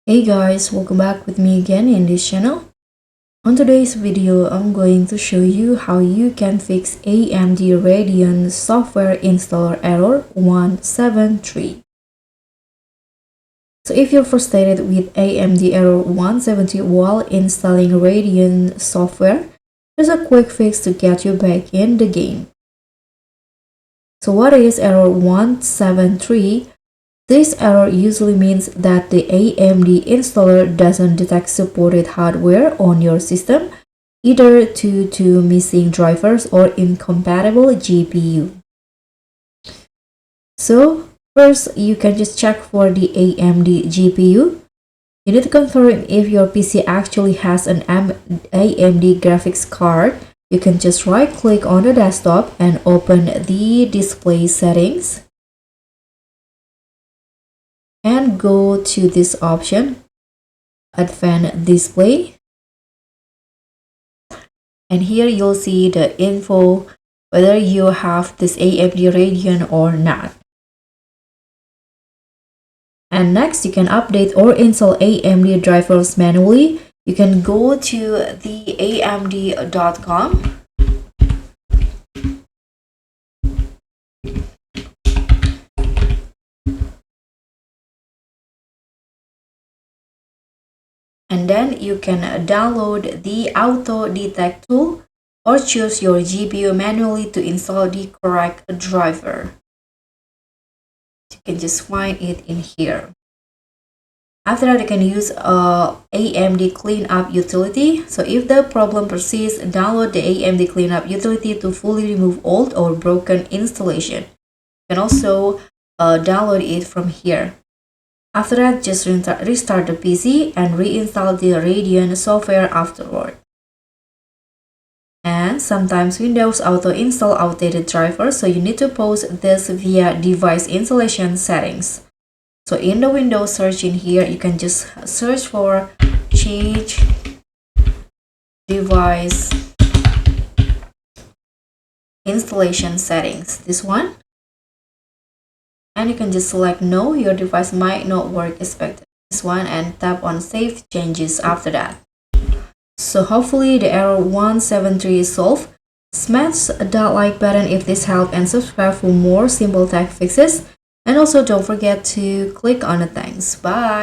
Hey guys, welcome back with me again in this channel. On today's video, I'm going to show you how you can fix AMD Radeon Software Installer Error 173. So if you're frustrated with AMD Error 173 while installing Radeon software, there's a quick fix to get you back in the game. So what is Error 173? This error usually means that the AMD installer doesn't detect supported hardware on your system, either due to missing drivers or incompatible GPU. So first, you can just check for the AMD GPU. You need to confirm if your PC actually has an AMD graphics card. You can just right-click on the desktop and open the display settings. And go to this option, Advanced Display. And here you'll see the info whether you have this AMD Radeon or not. And next, you can update or install AMD drivers manually. You can go to the AMD.com. And then you can download the auto detect tool or choose your GPU manually to install the correct driver. You can just find it in here. After that, you can use AMD cleanup utility. So if the problem persists, download the AMD cleanup utility to fully remove old or broken installation. You can also download it from here. After that, just restart the PC and reinstall the Radeon software afterward. And sometimes Windows auto-install outdated drivers, so you need to post this via device installation settings. So in the Windows search in here, you can just search for change device installation settings, this one. And you can just select no, your device might not work expected, this one, and tap on save changes after that. So hopefully the error 173 is solved. Smash that like button if this helped and subscribe for more simple tech fixes. And also don't forget to click on the thanks. Bye!